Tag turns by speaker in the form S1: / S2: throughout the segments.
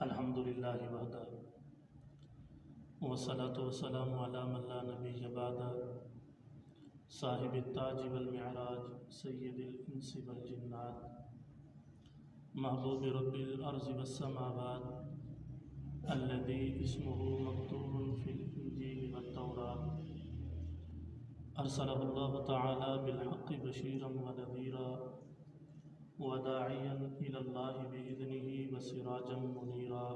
S1: الحمد للہ وحدہ والصلاة والسلام علی من لا نبی بعدہ صاحب التاج والمعراج سید الانس والجنات محبوب رب الارض والسماوات الذي اسمه مكتوب في الانجیل والتوراة ارسلہ اللہ تعالی بالحق بشیرا ونذیرا وداعیا الی اللہ بإذنہ وسراجا منیرا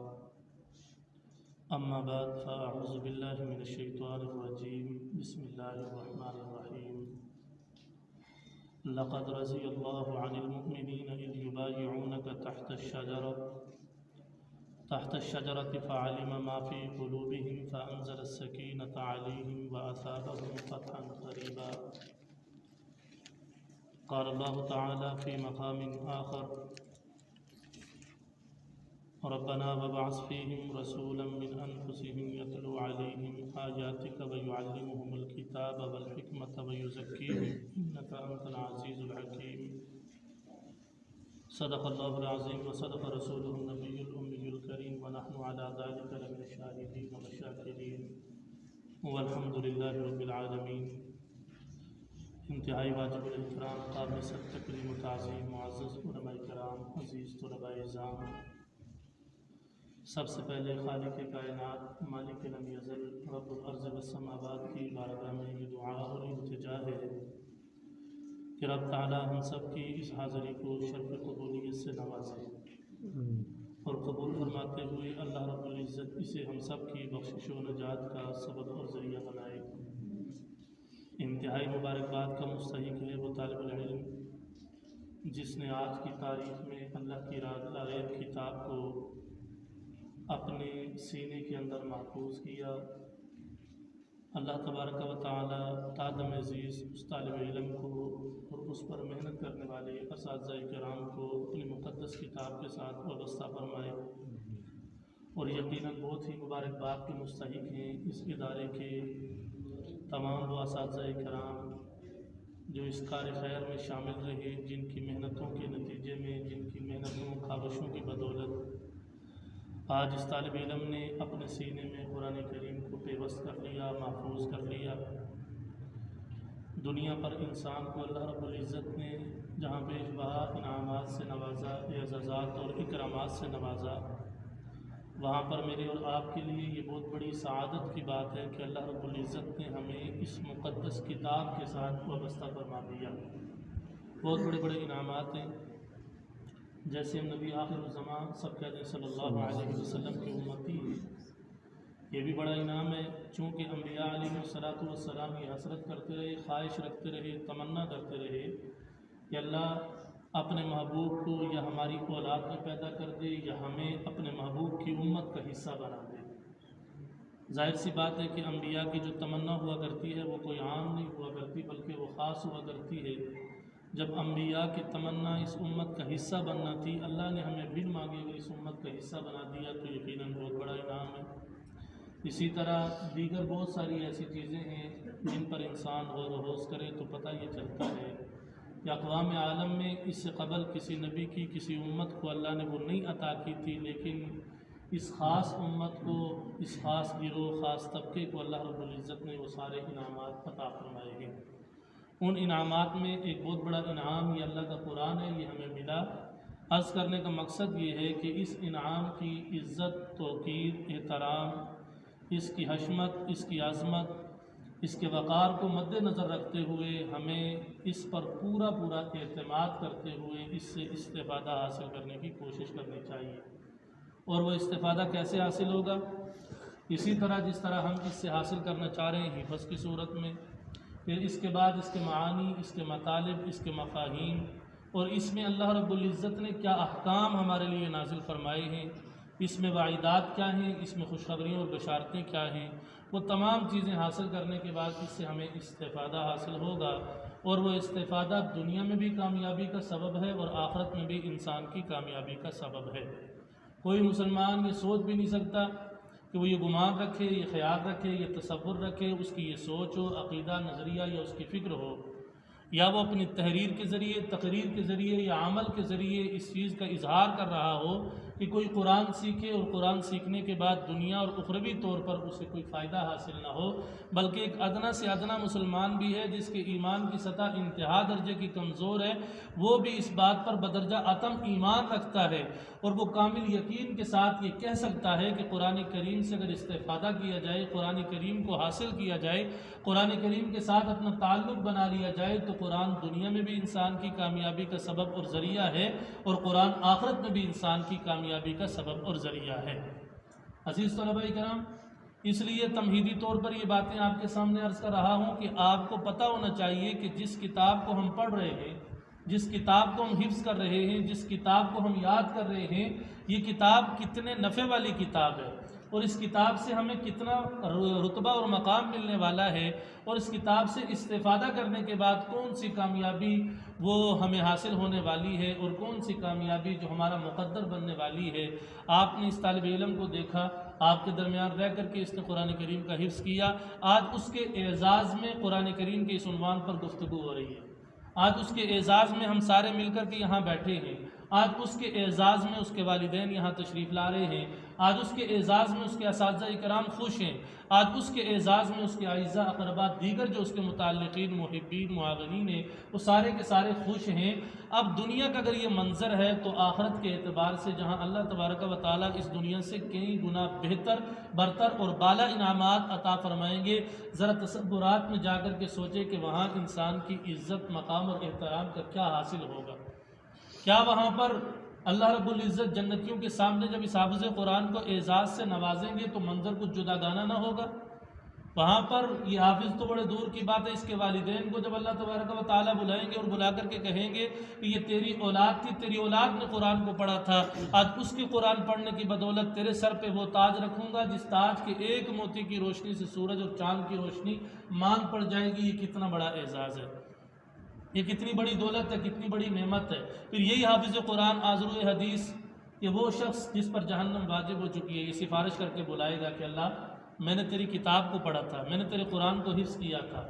S1: اما بعد فاعوذ باللہ من الشیطان الرجیم بسم اللہ الرحمن الرحیم لقد رضی اللہ عن المؤمنین اذ یبایعونک تحت الشجرة فعلم ما في قلوبهم فأنزل السكينة عليهم وأثابهم فتحا قريبا قال الله تعالى في مقام آخر ربنا وابعث فيهم رسولا من أنفسهم يتلو عليهم آياتك ويعلمهم الكتاب والحكمة ويزكيهم إنك أنت العزيز الحكيم صدق الله العظيم وصدق رسوله النبي الأمي الكريم ونحن على ذلك لمن الشاهدين والشاكرين والحمد لله رب العالمين انتہائی واجب الاحترام قابل صد تکریم و تعظیم معزز علماء کرام عزیز طلباء اعزام، سب سے پہلے خالق کائنات مالک لم یزل رب الارض والسماوات کی بارگاہ میں یہ دعا اور التجا ہے کہ رب تعالی ہم سب کی اس حاضری کو شرف قبولیت سے نوازے اور قبول فرماتے ہوئے اللہ رب العزت اسے ہم سب کی بخشش و نجات کا سبب اور ذریعہ بنائے۔ انتہائی مبارکباد کا مستحق ہے وہ طالب العلم جس نے آج کی تاریخ میں اللہ کی راغب کتاب کو اپنے سینے کے اندر محفوظ کیا۔ اللہ تبارک و تعالی تادم عزیز اس طالب علم کو اور اس پر محنت کرنے والے اساتذہ کرام کو اپنی مقدس کتاب کے ساتھ وابستہ فرمائے، اور یقیناً بہت ہی مبارکباد کے مستحق ہیں اس ادارے کے تمام وہ اساتذہ کرام جو اس کار خیر میں شامل رہے، جن کی محنتوں کے نتیجے میں، جن کی محنتوں کاوشوں کی بدولت آج اس طالب علم نے اپنے سینے میں قرآن کریم کو پیوست کر لیا، محفوظ کر لیا۔ دنیا پر انسان کو اللہ رب العزت نے جہاں بے بہا انعامات سے نوازا، اعزازات اور اکرامات سے نوازا، وہاں پر میرے اور آپ کے لیے یہ بہت بڑی سعادت کی بات ہے کہ اللہ رب العزت نے ہمیں اس مقدس کتاب کے ساتھ وابستہ فرما دیا۔ بہت بڑے بڑے انعامات ہیں، جیسے ہم نبی آخر الزمان سب کہتے ہیں صلی اللہ علیہ وسلم کی امتی ہیں، یہ بھی بڑا انعام ہے، چونکہ انبیاء علیہ السلام یہ حسرت کرتے رہے، خواہش رکھتے رہے، تمنا کرتے رہے کہ اللہ اپنے محبوب کو یا ہماری اولاد میں پیدا کر دے یا ہمیں اپنے محبوب کی امت کا حصہ بنا دے۔ ظاہر سی بات ہے کہ انبیاء کی جو تمنا ہوا کرتی ہے وہ کوئی عام نہیں ہوا کرتی بلکہ وہ خاص ہوا کرتی ہے۔ جب انبیاء کی تمنا اس امت کا حصہ بننا تھی، اللہ نے ہمیں بن مانگے ہوئے اس امت کا حصہ بنا دیا، تو یقیناً بہت بڑا انعام ہے۔ اسی طرح دیگر بہت ساری ایسی چیزیں ہیں جن پر انسان غور و خوض کرے تو پتہ یہ چلتا ہے کہ اقوام عالم میں اس سے قبل کسی نبی کی کسی امت کو اللہ نے وہ نہیں عطا کی تھی، لیکن اس خاص امت کو، اس خاص گروہ، خاص طبقے کو اللہ رب العزت نے وہ سارے انعامات عطا فرمائے ہیں۔ ان انعامات میں ایک بہت بڑا انعام یہ اللہ کا قرآن ہے، یہ ہمیں ملا۔ عرض کرنے کا مقصد یہ ہے کہ اس انعام کی عزت، توقیر، احترام، اس کی حشمت، اس کی عظمت، اس کے وقار کو مد نظر رکھتے ہوئے ہمیں اس پر پورا اعتماد کرتے ہوئے اس سے استفادہ حاصل کرنے کی کوشش کرنی چاہیے۔ اور وہ استفادہ کیسے حاصل ہوگا؟ اسی طرح جس طرح ہم اس سے حاصل کرنا چاہ رہے ہیں حفظ کی صورت میں، پھر اس کے بعد اس کے معانی، اس کے مطالب، اس کے مفاہیم، اور اس میں اللہ رب العزت نے کیا احکام ہمارے لیے نازل فرمائے ہیں، اس میں وعیدات کیا ہیں، اس میں خوشخبریاں اور بشارتیں کیا ہیں، وہ تمام چیزیں حاصل کرنے کے بعد اس سے ہمیں استفادہ حاصل ہوگا، اور وہ استفادہ دنیا میں بھی کامیابی کا سبب ہے اور آخرت میں بھی انسان کی کامیابی کا سبب ہے۔ کوئی مسلمان یہ سوچ بھی نہیں سکتا کہ وہ یہ گمان رکھے، یہ خیال رکھے، یہ تصور رکھے، اس کی یہ سوچ ہو، عقیدہ، نظریہ یا اس کی فکر ہو، یا وہ اپنی تحریر کے ذریعے، تقریر کے ذریعے یا عمل کے ذریعے اس چیز کا اظہار کر رہا ہو کہ کوئی قرآن سیکھے اور قرآن سیکھنے کے بعد دنیا اور اخروی طور پر اسے کوئی فائدہ حاصل نہ ہو، بلکہ ایک ادنا سے ادنا مسلمان بھی ہے جس کے ایمان کی سطح انتہا درجے کی کمزور ہے، وہ بھی اس بات پر بدرجہ اتم ایمان رکھتا ہے اور وہ کامل یقین کے ساتھ یہ کہہ سکتا ہے کہ قرآن کریم سے اگر استفادہ کیا جائے، قرآن کریم کو حاصل کیا جائے، قرآن کریم کے ساتھ اپنا تعلق بنا لیا جائے تو قرآن دنیا میں بھی انسان کی کامیابی کا سبب اور ذریعہ ہے اور قرآن آخرت میں بھی انسان کی کامیابی کا سبب اور ذریعہ ہے۔ عزیز طلباء کرام، اس لیے تمہیدی طور پر یہ باتیں آپ کے سامنے عرض کر رہا ہوں کہ آپ کو پتہ ہونا چاہیے کہ جس کتاب کو ہم پڑھ رہے ہیں، جس کتاب کو ہم حفظ کر رہے ہیں، جس کتاب کو ہم یاد کر رہے ہیں، یہ کتاب کتنے نفع والی کتاب ہے اور اس کتاب سے ہمیں کتنا رتبہ اور مقام ملنے والا ہے، اور اس کتاب سے استفادہ کرنے کے بعد کون سی کامیابی وہ ہمیں حاصل ہونے والی ہے اور کون سی کامیابی جو ہمارا مقدر بننے والی ہے۔ آپ نے اس طالب علم کو دیکھا، آپ کے درمیان رہ کر کے اس نے قرآن کریم کا حفظ کیا، آج اس کے اعزاز میں قرآن کریم کے اس عنوان پر گفتگو ہو رہی ہے، آج اس کے اعزاز میں ہم سارے مل کر کے یہاں بیٹھے ہیں، آج اس کے اعزاز میں اس کے والدین یہاں تشریف لا رہے ہیں، آج اس کے اعزاز میں اس کے اساتذہ اکرام خوش ہیں، آج اس کے اعزاز میں اس کے اعزاء اقربا دیگر جو اس کے متعلقین محبین معاونین ہیں وہ سارے کے سارے خوش ہیں۔ اب دنیا کا اگر یہ منظر ہے تو آخرت کے اعتبار سے جہاں اللہ تبارک و تعالیٰ اس دنیا سے کئی گنا بہتر، برتر اور بالا انعامات عطا فرمائیں گے، ذرا تصورات میں جا کر کے سوچے کہ وہاں انسان کی عزت، مقام اور احترام کا کیا حاصل ہوگا۔ کیا وہاں پر اللہ رب العزت جنتیوں کے سامنے جب اس حافظ قرآن کو اعزاز سے نوازیں گے تو منظر کچھ جداگانہ نہ ہوگا؟ وہاں پر یہ حافظ تو بڑے دور کی بات ہے، اس کے والدین کو جب اللہ تبارک و تعالیٰ بلائیں گے اور بلا کر کے کہیں گے کہ یہ تیری اولاد تھی، تیری اولاد نے قرآن کو پڑھا تھا، آج اس کے قرآن پڑھنے کی بدولت تیرے سر پہ وہ تاج رکھوں گا جس تاج کے ایک موتی کی روشنی سے سورج اور چاند کی روشنی مانگ پڑ جائے گی، یہ کتنا بڑا اعزاز ہے، یہ کتنی بڑی دولت ہے، کتنی بڑی نعمت ہے۔ پھر یہی حافظ قرآن آذر حدیث کہ وہ شخص جس پر جہنم واجب ہو چکی ہے یہ سفارش کر کے بلائے گا کہ اللہ میں نے تیری کتاب کو پڑھا تھا، میں نے تیرے قرآن کو حفظ کیا تھا،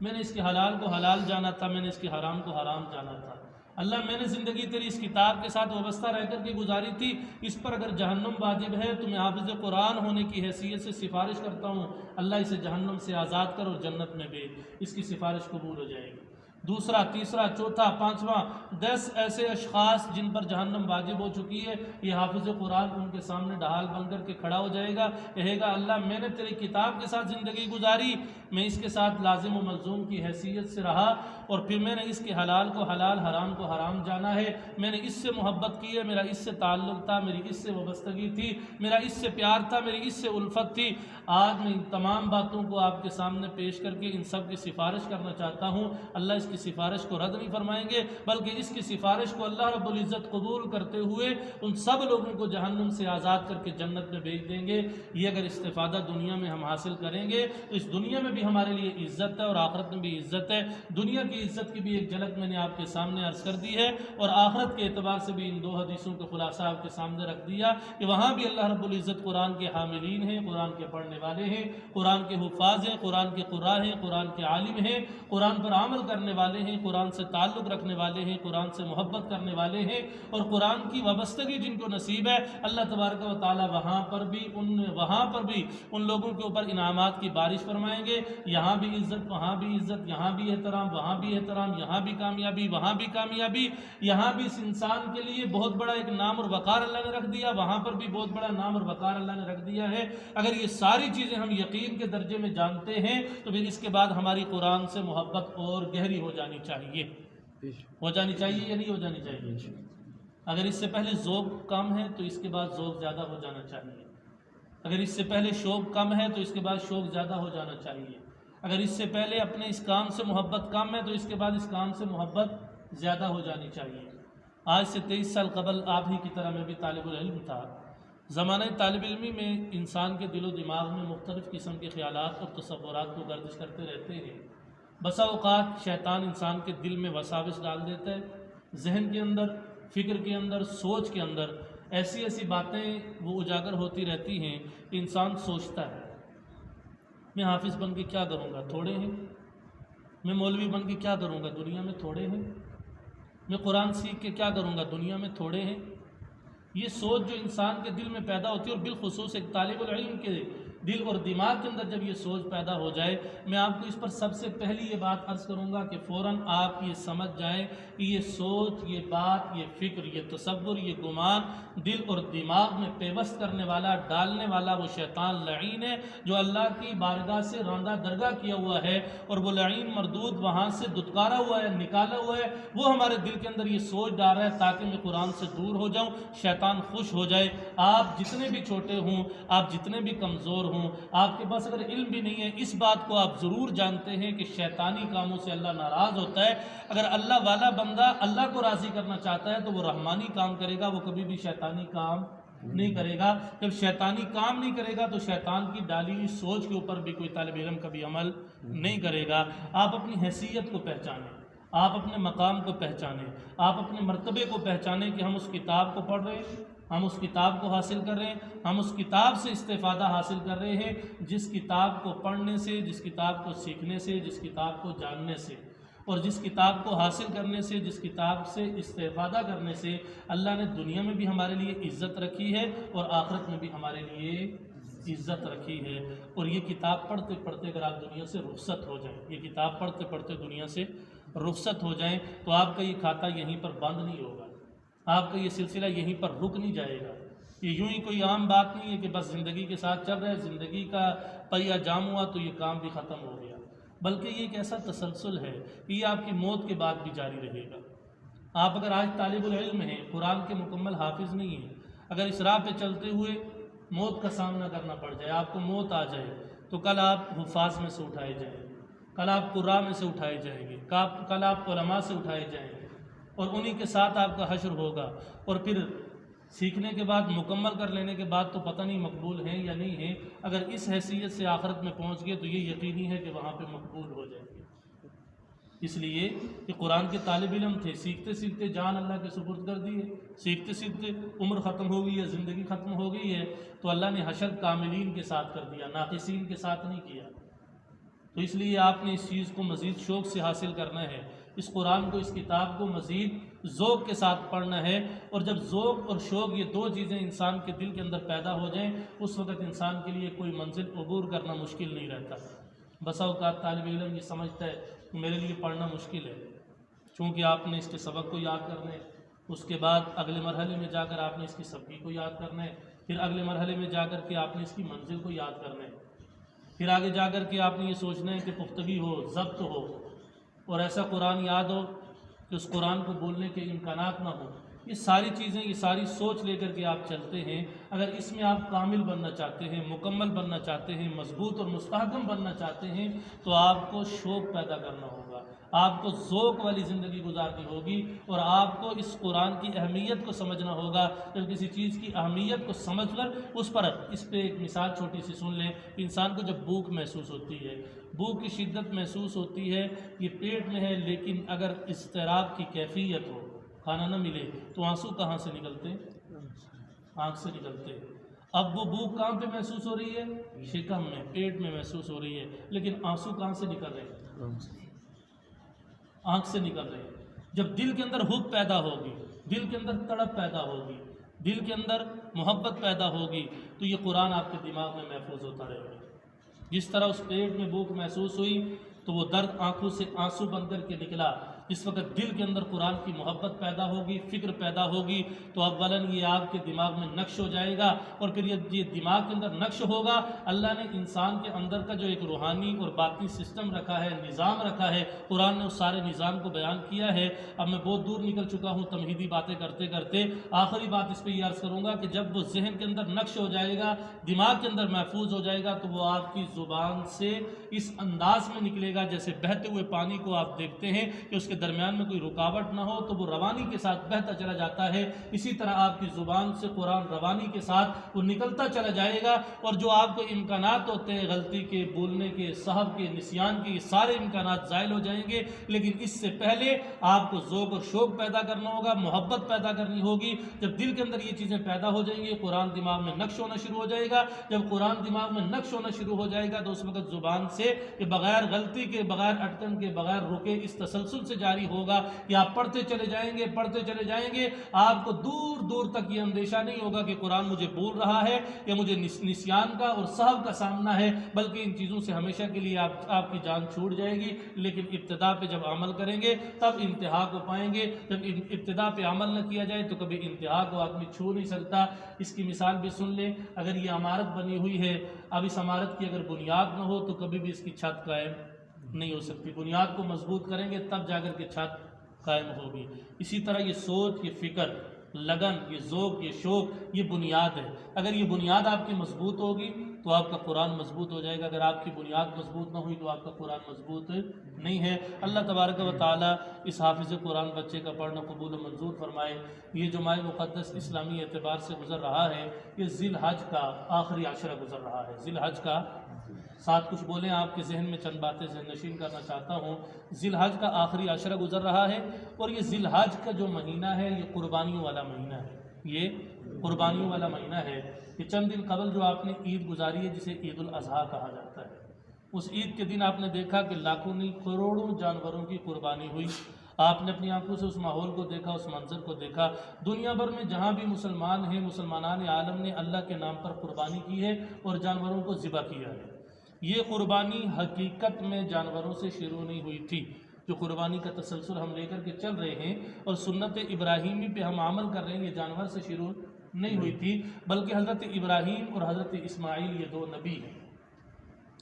S1: میں نے اس کے حلال کو حلال جانا تھا، میں نے اس کے حرام کو حرام جانا تھا، اللہ میں نے زندگی تیری اس کتاب کے ساتھ وابستہ رہ کر کے گزاری تھی، اس پر اگر جہنم واجب ہے تو میں حافظ قرآن ہونے کی حیثیت سے سفارش کرتا ہوں اللہ اسے جہنم سے آزاد کر اور جنت میں بھیج، اس کی سفارش قبول ہو جائے گی۔ دوسرا، تیسرا، چوتھا، پانچواں، 10 ایسے اشخاص جن پر جہنم واجب ہو چکی ہے، یہ حافظ قرآن ان کے سامنے ڈھال بن کر کے کھڑا ہو جائے گا، کہے گا اللہ میں نے تیری کتاب کے ساتھ زندگی گزاری، میں اس کے ساتھ لازم و ملزوم کی حیثیت سے رہا اور پھر میں نے اس کے حلال کو حلال، حرام کو حرام جانا ہے، میں نے اس سے محبت کی ہے، میرا اس سے تعلق تھا، میری اس سے وابستگی تھی، میرا اس سے پیار تھا، میری اس سے الفت تھی، آج میں ان تمام باتوں کو آپ کے سامنے پیش کر کے ان سب کی سفارش کرنا چاہتا ہوں، اللہ اس کی سفارش کو رد نہیں فرمائیں گے بلکہ اس کی سفارش کو اللہ رب العزت قبول کرتے ہوئے ان سب لوگوں کو جہنم سے آزاد کر کے جنت میں بھیج دیں گے۔ یہ اگر استفادہ دنیا میں ہم حاصل کریں گے تو اس دنیا میں بھی ہمارے لیے عزت ہے اور آخرت میں بھی عزت ہے۔ دنیا کی عزت کی بھی ایک جھلک میں نے آپ کے سامنے عرض کر دی ہے اور آخرت کے اعتبار سے بھی ان 2 حدیثوں کا خلاصہ آپ کے سامنے رکھ دیا کہ وہاں بھی اللہ رب العزت قرآن کے حاملین ہیں، قرآن کے پڑھنے والے ہیں، قرآن کے حفاظ ہیں، قرآن کے قراء ہیں، قرآن کے عالم ہیں، قرآن پر عمل کرنے والے ہیں، قرآن سے تعلق رکھنے والے ہیں، قرآن سے محبت کرنے والے ہیں اور قرآن کی وابستگی جن کو نصیب ہے، اللہ تبارک و تعالیٰ وہاں پر بھی ان لوگوں کے اوپر انعامات کی بارش فرمائیں گے، یہاں بھی عزت، وہاں بھی عزت، یہاں بھی احترام، وہاں بھی احترام، یہاں بھی کامیابی، وہاں بھی کامیابی، یہاں بھی اس انسان کے لیے بہت بڑا ایک نام اور وقار اللہ نے رکھ دیا، وہاں پر بھی بہت بڑا نام اور وقار اللہ نے رکھ دیا ہے۔ اگر یہ ساری چیزیں ہم یقین کے درجے میں جانتے ہیں تو پھر اس کے بعد ہماری قرآن سے محبت اور گہری ہو جانی چاہیے یا نہیں ہو جانی چاہیے؟ اگر اس سے پہلے ذوق کم ہے تو اس کے بعد ذوق زیادہ ہو جانا چاہیے، اگر اس سے پہلے شوق کم ہے تو اس کے بعد شوق زیادہ ہو جانا چاہیے، اگر اس سے پہلے اپنے اس کام سے محبت کم ہے تو اس کے بعد اس کام سے محبت زیادہ ہو جانی چاہیے۔ آج سے 23 سال قبل آپ ہی کی طرح میں بھی طالب العلم تھا، زمانہ طالب علمی میں انسان کے دل و دماغ میں مختلف قسم کے خیالات اور تصورات کو گردش کرتے رہتے ہیں، بسا اوقات شیطان انسان کے دل میں وساوس ڈال دیتا ہے، ذہن کے اندر، فکر کے اندر، سوچ کے اندر ایسی باتیں وہ اجاگر ہوتی رہتی ہیں کہ انسان سوچتا ہے میں حافظ بن کے کیا کروں گا، تھوڑے ہیں، میں مولوی بن کے کیا کروں گا، دنیا میں تھوڑے ہیں، میں قرآن سیکھ کے کیا کروں گا، دنیا میں تھوڑے ہیں، یہ سوچ جو انسان کے دل میں پیدا ہوتی ہے، اور بالخصوص ایک طالب العلم کے دل اور دماغ کے اندر جب یہ سوچ پیدا ہو جائے، میں آپ کو اس پر سب سے پہلی یہ بات عرض کروں گا کہ فوراً آپ یہ سمجھ جائیں کہ یہ سوچ، یہ بات، یہ فکر، یہ تصور، یہ گمان دل اور دماغ میں پیوست کرنے والا، ڈالنے والا وہ شیطان لعین ہے، جو اللہ کی بارگاہ سے راندہ درگاہ کیا ہوا ہے، اور وہ لعین مردود وہاں سے دتکارا ہوا ہے، نکالا ہوا ہے، وہ ہمارے دل کے اندر یہ سوچ ڈال رہا ہے تاکہ میں قرآن سے دور ہو جاؤں، شیطان خوش ہو جائے۔ آپ جتنے بھی چھوٹے ہوں، آپ جتنے بھی کمزور ہوں، آپ کے پاس اگر علم بھی نہیں ہے، اس بات کو آپ ضرور جانتے ہیں کہ شیطانی کاموں سے اللہ ناراض ہوتا ہے۔ اگر اللہ والا بندہ اللہ کو راضی کرنا چاہتا ہے تو وہ رحمانی کام کرے گا، وہ کبھی بھی شیطانی کام نہیں کرے گا۔ جب شیطانی کام نہیں کرے گا تو شیطان کی ڈالی ہوئی سوچ کے اوپر بھی کوئی طالب علم کبھی عمل نہیں کرے گا۔ آپ اپنی حیثیت کو پہچانیں، آپ اپنے مقام کو پہچانیں، آپ اپنے مرتبے کو پہچانیں کہ ہم اس کتاب کو پڑھ رہے ہیں، ہم اس کتاب کو حاصل کر رہے ہیں، ہم اس کتاب سے استفادہ حاصل کر رہے ہیں، جس کتاب کو پڑھنے سے، جس کتاب کو سیکھنے سے، جس کتاب کو جاننے سے، اور جس کتاب کو حاصل کرنے سے، جس کتاب سے استفادہ کرنے سے اللہ نے دنیا میں بھی ہمارے لیے عزت رکھی ہے اور آخرت میں بھی ہمارے لیے عزت رکھی ہے۔ اور یہ کتاب پڑھتے پڑھتے اگر آپ دنیا سے رخصت ہو جائیں، یہ کتاب پڑھتے پڑھتے دنیا سے رخصت ہو جائیں تو آپ کا یہ کھاتا یہیں پر بند نہیں ہوگا، آپ کا یہ سلسلہ یہیں پر رک نہیں جائے گا۔ یہ یوں ہی کوئی عام بات نہیں ہے کہ بس زندگی کے ساتھ چل رہا ہے، زندگی کا پہیہ جام ہوا تو یہ کام بھی ختم ہو گیا، بلکہ یہ ایک ایسا تسلسل ہے کہ یہ آپ کی موت کے بعد بھی جاری رہے گا۔ آپ اگر آج طالب العلم ہیں، قرآن کے مکمل حافظ نہیں ہیں، اگر اس راہ پہ چلتے ہوئے موت کا سامنا کرنا پڑ جائے، آپ کو موت آ جائے، تو کل آپ حفاظ میں سے اٹھائے جائیں گے، کل آپ قراء میں سے اٹھائے جائیں گے، کل آپ علماء سے اٹھائے جائیں گے، اور انہی کے ساتھ آپ کا حشر ہوگا۔ اور پھر سیکھنے کے بعد، مکمل کر لینے کے بعد تو پتہ نہیں مقبول ہیں یا نہیں ہیں، اگر اس حیثیت سے آخرت میں پہنچ گئے تو یہ یقینی ہے کہ وہاں پہ مقبول ہو جائیں گے۔ اس لیے کہ قرآن کے طالب علم تھے، سیکھتے سیکھتے جان اللہ کے سپرد کر دی ہے، سیکھتے سیکھتے عمر ختم ہو گئی ہے، زندگی ختم ہو گئی ہے، تو اللہ نے حشر کاملین کے ساتھ کر دیا، ناقصین کے ساتھ نہیں کیا۔ تو اس لیے آپ نے اس چیز کو مزید شوق سے حاصل کرنا ہے، اس قرآن کو، اس کتاب کو مزید ذوق کے ساتھ پڑھنا ہے، اور جب ذوق اور شوق یہ دو چیزیں انسان کے دل کے اندر پیدا ہو جائیں، اس وقت انسان کے لیے کوئی منزل عبور کرنا مشکل نہیں رہتا۔ بسا اوقات طالب علم یہ سمجھتا ہے کہ میرے لیے پڑھنا مشکل ہے، چونکہ آپ نے اس کے سبق کو یاد کرنا ہے، اس کے بعد اگلے مرحلے میں جا کر آپ نے اس کی سبقی کو یاد کرنا ہے، پھر اگلے مرحلے میں جا کر کے آپ نے اس کی منزل کو یاد کرنا ہے، پھر آگے جا کر کے آپ نے یہ سوچنا ہے کہ پختگی ہو، ضبط ہو، اور ایسا قرآن یاد ہو کہ اس قرآن کو بولنے کے امکانات نہ ہوں۔ یہ ساری چیزیں، یہ ساری سوچ لے کر کے آپ چلتے ہیں۔ اگر اس میں آپ کامل بننا چاہتے ہیں، مکمل بننا چاہتے ہیں، مضبوط اور مستحکم بننا چاہتے ہیں، تو آپ کو شوق پیدا کرنا ہوگا، آپ کو ذوق والی زندگی گزارنی ہوگی، اور آپ کو اس قرآن کی اہمیت کو سمجھنا ہوگا۔ جب کسی چیز کی اہمیت کو سمجھ کر اس پہ ایک مثال چھوٹی سی سن لیں کہ انسان کو جب بھوک محسوس ہوتی ہے، بھوک کی شدت محسوس ہوتی ہے، یہ پیٹ میں ہے، لیکن اگر اضطراب کی کیفیت ہو، کھانا نہ ملے، تو آنسو کہاں سے نکلتے؟ آنکھ سے نکلتے۔ اب وہ بھوک کہاں پہ محسوس ہو رہی ہے؟ شکم میں، پیٹ میں محسوس ہو رہی ہے، لیکن آنسو کہاں سے نکل رہے ہیں؟ آنکھ سے نکل رہے ہیں۔ جب دل کے اندر حب پیدا ہوگی، دل کے اندر تڑپ پیدا ہوگی، دل کے اندر محبت پیدا ہوگی، تو یہ قرآن آپ کے دماغ میں محفوظ ہوتا رہے گا۔ جس طرح اس پیٹ میں بھوک محسوس ہوئی تو وہ درد آنکھوں سے آنسو بن کر کے نکلا، جس وقت دل کے اندر قرآن کی محبت پیدا ہوگی، فکر پیدا ہوگی، تو اولاً یہ آپ کے دماغ میں نقش ہو جائے گا، اور پھر یہ دماغ کے اندر نقش ہوگا، اللہ نے انسان کے اندر کا جو ایک روحانی اور باطنی سسٹم رکھا ہے، نظام رکھا ہے، قرآن نے اس سارے نظام کو بیان کیا ہے۔ اب میں بہت دور نکل چکا ہوں تمہیدی باتیں کرتے کرتے، آخری بات اس پہ یہ عرض کروں گا کہ جب وہ ذہن کے اندر نقش ہو جائے گا، دماغ کے اندر محفوظ ہو جائے گا، تو وہ آپ کی زبان سے اس انداز میں نکلے گا جیسے بہتے ہوئے پانی کو آپ دیکھتے ہیں کہ اس کے درمیان میں کوئی رکاوٹ نہ ہو تو وہ روانی کے ساتھ بہتا چلا جاتا ہے، اسی طرح آپ کی زبان سے قرآن روانی کے ساتھ وہ نکلتا چلا جائے گا، اور جو آپ کو امکانات ہوتے ہیں غلطی کے، بولنے کے، سہو کے، نسیان کے، یہ سارے امکانات زائل ہو جائیں گے۔ لیکن اس سے پہلے آپ کو ذوق اور شوق پیدا کرنا ہوگا، محبت پیدا کرنی ہوگی۔ جب دل کے اندر یہ چیزیں پیدا ہو جائیں گی، قرآن دماغ میں نقش ہونا شروع ہو جائے گا۔ جب قرآن دماغ میں نقش ہونا شروع ہو جائے گا تو اس وقت زبان سے کہ بغیر غلطی کے، بغیر اٹکن کے، بغیر رکے، اس تسلسل سے جاری ہوگا کہ آپ پڑھتے چلے جائیں گے، آپ کو دور دور تک یہ اندیشہ نہیں ہوگا کہ قرآن مجھے بول رہا ہے یا مجھے نسیان کا اور سہو کا سامنا ہے، بلکہ ان چیزوں سے ہمیشہ کے لیے آپ کی جان چھوٹ جائے گی۔ لیکن ابتدا پہ جب عمل کریں گے تب انتہا کو پائیں گے، جب ابتدا پہ عمل نہ کیا جائے تو کبھی انتہا کو آدمی چھو نہیں سکتا۔ اس کی مثال بھی سن لیں، اگر یہ عمارت بنی ہوئی ہے، اب اس عمارت کی اگر بنیاد نہ ہو تو کبھی بھی اس کی چھت قائم نہیں ہو سکتی، بنیاد کو مضبوط کریں گے تب جا کر کے چھت قائم ہوگی۔ اسی طرح یہ سوچ، یہ فکر، لگن، یہ ذوق، یہ شوق، یہ بنیاد ہے۔ اگر یہ بنیاد آپ کی مضبوط ہوگی تو آپ کا قرآن مضبوط ہو جائے گا، اگر آپ کی بنیاد مضبوط نہ ہوئی تو آپ کا قرآن مضبوط نہیں ہے۔ اللہ تبارک و تعالیٰ اس حافظ قرآن بچے کا پڑھنا قبول و منظور فرمائے۔ یہ جو ماہ مقدس اسلامی اعتبار سے گزر رہا ہے، یہ ذی الحج کا آخری عشرہ گزر رہا ہے، ذی الحج کا، ساتھ کچھ بولیں، آپ کے ذہن میں چند باتیں ذہن نشین کرنا چاہتا ہوں۔ ذی الحج کا آخری عشرہ گزر رہا ہے، اور یہ ذی الحج کا جو مہینہ ہے یہ قربانیوں والا مہینہ ہے، یہ قربانیوں والا مہینہ ہے۔ یہ چند دن قبل جو آپ نے عید گزاری ہے جسے عید الاضحیٰ کہا جاتا ہے، اس عید کے دن آپ نے دیکھا کہ لاکھوں نہیں کروڑوں جانوروں کی قربانی ہوئی۔ آپ نے اپنی آنکھوں سے اس ماحول کو دیکھا، اس منظر کو دیکھا۔ دنیا بھر میں جہاں بھی مسلمان ہیں، مسلمانان عالم نے اللہ کے نام پر قربانی کی ہے اور جانوروں کو ذبح کیا ہے۔ یہ قربانی حقیقت میں جانوروں سے شروع نہیں ہوئی تھی، جو قربانی کا تسلسل ہم لے کر کے چل رہے ہیں اور سنت ابراہیمی پہ ہم عمل کر رہے ہیں، یہ جانور سے شروع نہیں ہوئی تھی، بلکہ حضرت ابراہیم اور حضرت اسماعیل یہ دو نبی ہیں۔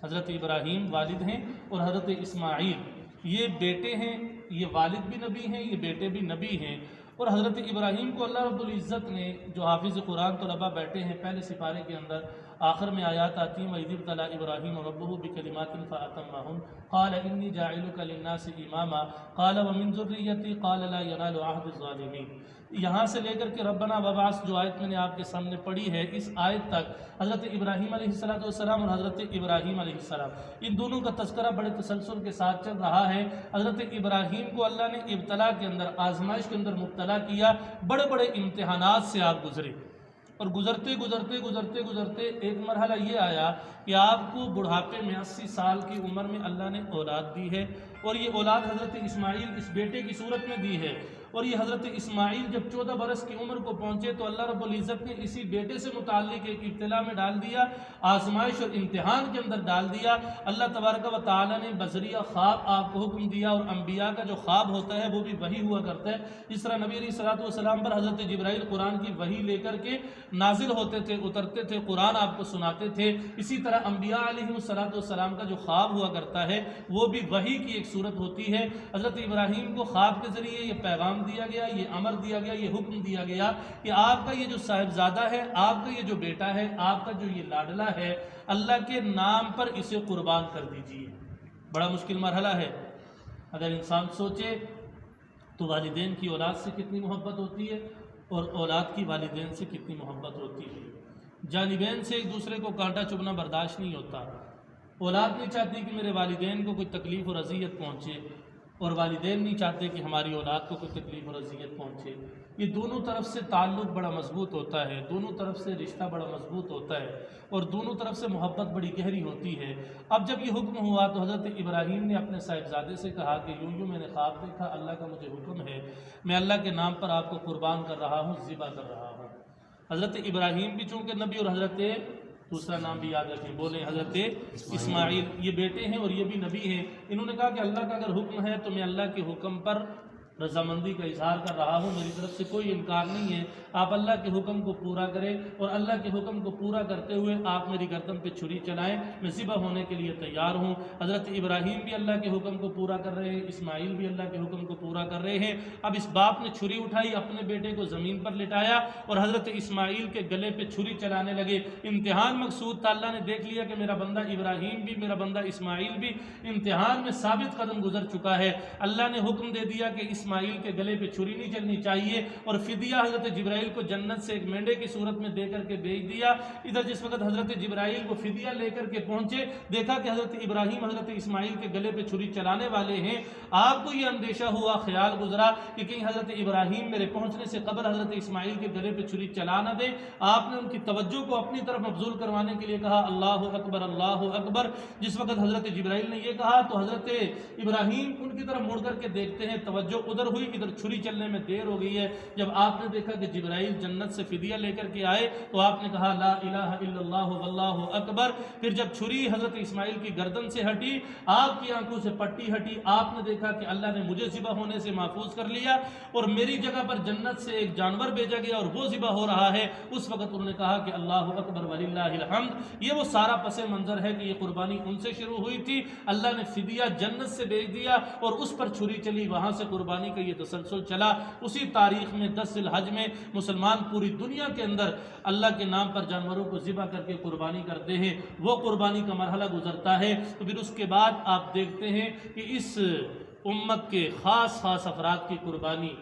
S1: حضرت ابراہیم والد ہیں اور حضرت اسماعیل یہ بیٹے ہیں، یہ والد بھی نبی ہیں، یہ بیٹے بھی نبی ہیں۔ اور حضرت ابراہیم کو اللہ رب العزت نے، جو حافظ قرآن طلباء بیٹھے ہیں، پہلے سپارے کے اندر آخر میں آیات آتی ہیں، وَإِذِ ابْتَلَىٰ إِبْرَاهِيمَ رَبُّهُ بِكَلِمَاتٍ فَأَتَمَّهُنَّ قَالَ إِنِّي جَاعِلُكَ لِلنَّاسِ إِمَامًا قَالَ وَمِن ذُرِّيَّتِي قَالَ لَا يَنَالُ عَهْدِ الظَّالِمِينَ۔ یہاں سے لے کر کے ربنا وبعث جو آیت میں نے آپ کے سامنے پڑھی ہے، اس آیت تک حضرت ابراہیم علیہ السلام اور حضرت ابراہیم علیہ السلام، ان دونوں کا تذکرہ بڑے تسلسل کے ساتھ چل رہا ہے۔ حضرت ابراہیم کو اللہ نے ابتلا کے اندر، آزمائش کے اندر مبتلا کیا، بڑے بڑے امتحانات سے آپ گزرے، اور گزرتے ایک مرحلہ یہ آیا کہ آپ کو بڑھاپے میں 80 سال کی عمر میں اللہ نے اولاد دی ہے، اور یہ اولاد حضرت اسماعیل اس بیٹے کی صورت میں دی ہے۔ اور یہ حضرت اسماعیل جب 14 برس کی عمر کو پہنچے تو اللہ رب العزت نے اسی بیٹے سے متعلق ایک ابتلا میں ڈال دیا، آزمائش اور امتحان کے اندر ڈال دیا۔ اللہ تبارک و تعالیٰ نے بذریعہ خواب آپ کو حکم دیا، اور انبیاء کا جو خواب ہوتا ہے وہ بھی وحی ہوا کرتا ہے۔ جس طرح نبی علیہ السلام پر حضرت جبرائیل قرآن کی وحی لے کر کے نازل ہوتے تھے، اترتے تھے، قرآن آپ کو سناتے تھے، اسی طرح انبیاء علیہ السلام کا جو خواب ہوا کرتا ہے وہ بھی وحی کی ایک صورت ہوتی ہے۔ حضرت ابراہیم کو خواب کے ذریعے یہ پیغام دیا گیا، یہ امر دیا گیا، یہ حکم دیا گیا کہ آپ کا یہ جو صاحبزادہ ہے، آپ کا یہ جو بیٹا ہے، آپ کا جو یہ لاڈلا ہے، اللہ کے نام پر اسے قربان کر دیجئے۔ بڑا مشکل مرحلہ ہے۔ اگر انسان سوچے تو والدین کی اولاد سے کتنی محبت ہوتی ہے اور اولاد کی والدین سے کتنی محبت ہوتی ہے۔ جانبین سے ایک دوسرے کو کانٹا چبھنا برداشت نہیں ہوتا۔ اولاد نہیں چاہتی کہ میرے والدین کو کوئی تکلیف اور اذیت پہنچے، اور والدین نہیں چاہتے کہ ہماری اولاد کو کوئی تکلیف اور اذیت پہنچے۔ یہ دونوں طرف سے تعلق بڑا مضبوط ہوتا ہے، دونوں طرف سے رشتہ بڑا مضبوط ہوتا ہے، اور دونوں طرف سے محبت بڑی گہری ہوتی ہے۔ اب جب یہ حکم ہوا تو حضرت ابراہیم نے اپنے صاحبزادے سے کہا کہ یوں میں نے خواب دیکھا، اللہ کا مجھے حکم ہے، میں اللہ کے نام پر آپ کو قربان کر رہا ہوں، ذبح کر رہا ہوں۔ حضرت ابراہیم بھی چونکہ نبی، اور حضرت دوسرا نام بھی یاد رکھیں، بولیں حضرت اسماعیل، یہ بیٹے ہیں اور یہ بھی نبی ہیں۔ انہوں نے کہا کہ اللہ کا اگر حکم ہے تو میں اللہ کے حکم پر رضامندی کا اظہار کر رہا ہوں، میری طرف سے کوئی انکار نہیں ہے، آپ اللہ کے حکم کو پورا کریں، اور اللہ کے حکم کو پورا کرتے ہوئے آپ میری گردن پہ چھری چلائیں، میں ذبح ہونے کے لیے تیار ہوں۔ حضرت ابراہیم بھی اللہ کے حکم کو پورا کر رہے ہیں، اسماعیل بھی اللہ کے حکم کو پورا کر رہے ہیں۔ اب اس باپ نے چھری اٹھائی، اپنے بیٹے کو زمین پر لٹایا اور حضرت اسماعیل کے گلے پہ چھری چلانے لگے۔ امتحان مقصود تھا، اللہ نے دیکھ لیا کہ میرا بندہ ابراہیم بھی، میرا بندہ اسماعیل بھی امتحان میں ثابت قدم گزر چکا ہے۔ اللہ نے حکم دے دیا کہ اس اسماعیل کے گلے پہ چھری نہیں چلنی چاہیے، اور فدیہ حضرت جبرائیل کو جنت سے ایک مینڈے کی صورت میں دے کر کے بھیج دیا۔ ادھر جس وقت حضرت جبرائیل کو فدیہ لے کر کے پہنچے، دیکھا کہ حضرت ابراہیم حضرت اسماعیل کے گلے پہ چھری چلانے والے ہیں۔ آپ کو یہ اندیشہ ہوا، خیال گزرا کہ کہیں حضرت ابراہیم میرے پہنچنے سے قبل حضرت اسماعیل کے گلے پہ چھری چلا نہ دے۔ آپ نے ان کی توجہ کو اپنی طرف مبذول کروانے کے لیے کہا اللہ اکبر اللہ اکبر۔ جس وقت حضرت جبرائیل نے یہ کہا تو حضرت ابراہیم ان کی طرف مڑ کر کے دیکھتے ہیں، توجہ ادھر ہوئی، ادھر چھری چلنے میں دیر ہو گئی ہے۔ جب آپ نے دیکھا کہ جبرائیل جنت سے فدیہ لے کر کے آئے تو آپ نے کہا لا الہ الا اللہ واللہ اکبر۔ پھر جب چھری حضرت اسماعیل کی گردن سے ہٹی، آپ کی آنکھوں سے پٹی ہٹی، آپ نے دیکھا کہ اللہ نے مجھے ذبح ہونے سے محفوظ کر لیا اور میری جگہ پر جنت سے ایک جانور بھیجا گیا اور وہ ذبح ہو رہا ہے۔ اس وقت انہوں نے کہا کہ اللہ اکبر وللہ الحمد۔ یہ وہ سارا پس منظر ہے کہ یہ قربانی ان سے شروع ہوئی تھی، اللہ نے فدیہ جنت سے بھیج دیا اور اس پر چھری چلی، وہاں سے قربانی کا یہ تسلسل چلا۔ اسی تاریخ میں 10 ذی الحج میں مسلمان پوری دنیا کے اندر اللہ کے نام پر جانوروں کو ذبح کر کے قربانی کرتے ہیں، وہ قربانی کا مرحلہ گزرتا ہے۔ تو پھر اس کے بعد آپ دیکھتے ہیں کہ اس امت کے خاص خاص افراد کی قربانی،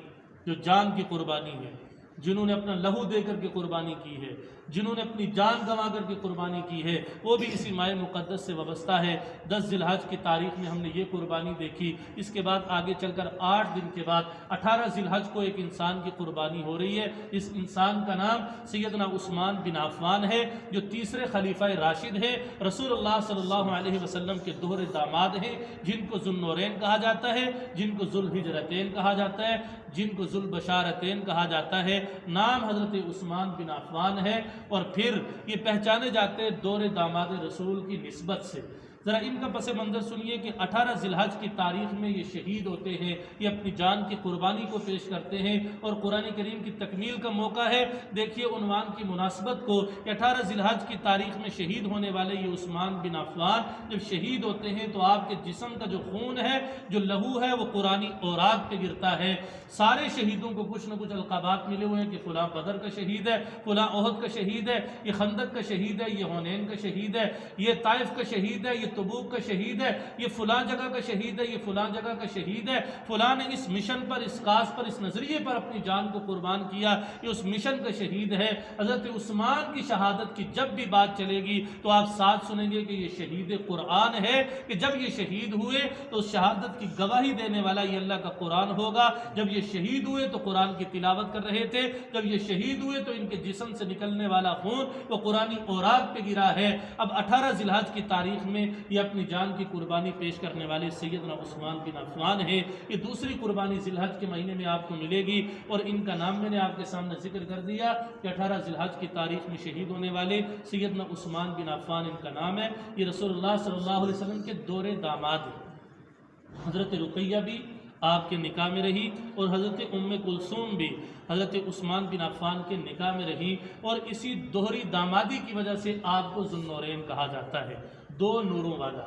S1: جو جان کی قربانی ہے، جنہوں نے اپنا لہو دے کر کے قربانی کی ہے، جنہوں نے اپنی جان گنوا کر کے قربانی کی ہے، وہ بھی اسی ماہ مقدس سے وابستہ ہے۔ 10 ذی الحج کی تاریخ میں ہم نے یہ قربانی دیکھی۔ اس کے بعد آگے چل کر 8 دن کے بعد 18 ذی الحج کو ایک انسان کی قربانی ہو رہی ہے۔ اس انسان کا نام سیدنا عثمان بن عفان ہے، جو تیسرے خلیفہ راشد ہے، رسول اللہ صلی اللہ علیہ وسلم کے دوہرے داماد ہیں، جن کو ذو النورین کہا جاتا ہے، جن کو ذو الحجرتین کہا جاتا ہے، جن کو ذو البشارتین کہا جاتا ہے۔ نام حضرت عثمان بن عفان ہے اور پھر یہ پہچانے جاتے دور داماد رسول کی نسبت سے۔ ذرا ان کا پس منظر سنیے کہ 18 ذی الحج کی تاریخ میں یہ شہید ہوتے ہیں، یہ اپنی جان کی قربانی کو پیش کرتے ہیں اور قرآن کریم کی تکمیل کا موقع ہے۔ دیکھیے عنوان کی مناسبت کو کہ 18 ذی الحج کی تاریخ میں شہید ہونے والے یہ عثمان بن عفان جب شہید ہوتے ہیں تو آپ کے جسم کا جو خون ہے، جو لہو ہے، وہ قرآنی اوراق پہ گرتا ہے۔ سارے شہیدوں کو کچھ نہ کچھ القابات ملے ہوئے ہیں کہ فلاں بدر کا شہید ہے، فلاں احد کا شہید ہے، یہ خندق کا شہید ہے، یہ حنین کا شہید ہے، یہ طائف کا شہید ہے، یہ تبوک کا شہید ہے، یہ فلاں جگہ کا شہید ہے، یہ فلاں جگہ کا شہید ہے، فلاں نے اس مشن پر، اس کاز پر، اس نظریے پر اپنی جان کو قربان کیا، یہ اس مشن کا شہید ہے۔ حضرت عثمان کی شہادت کی جب بھی بات چلے گی تو آپ ساتھ سنیں گے کہ یہ شہید قرآن ہے، کہ جب یہ شہید ہوئے تو اس شہادت کی گواہی دینے والا یہ اللہ کا قرآن ہوگا۔ جب یہ شہید ہوئے تو قرآن کی تلاوت کر رہے تھے، جب یہ شہید ہوئے تو ان کے جسم سے نکلنے والا خون وہ قرآنی اوراق پہ گرا ہے۔ اب 18 ذی الحج کی تاریخ میں یہ اپنی جان کی قربانی پیش کرنے والے سیدنا عثمان بن عفان ہیں۔ یہ دوسری قربانی ذی الحج کے مہینے میں آپ کو ملے گی اور ان کا نام میں نے آپ کے سامنے ذکر کر دیا کہ 18 ذی الحج کی تاریخ میں شہید ہونے والے سیدنا عثمان بن عفان ان کا نام ہے۔ یہ رسول اللہ صلی اللہ علیہ وسلم کے دور داماد ہیں۔ حضرت رقیہ بھی آپ کے نکاح میں رہی اور حضرت ام کلثوم بھی حضرت عثمان بن عفان کے نکاح میں رہی، اور اسی دوہری دامادی کی وجہ سے آپ کو ذو النورین کہا جاتا ہے، 2 نوروں والا۔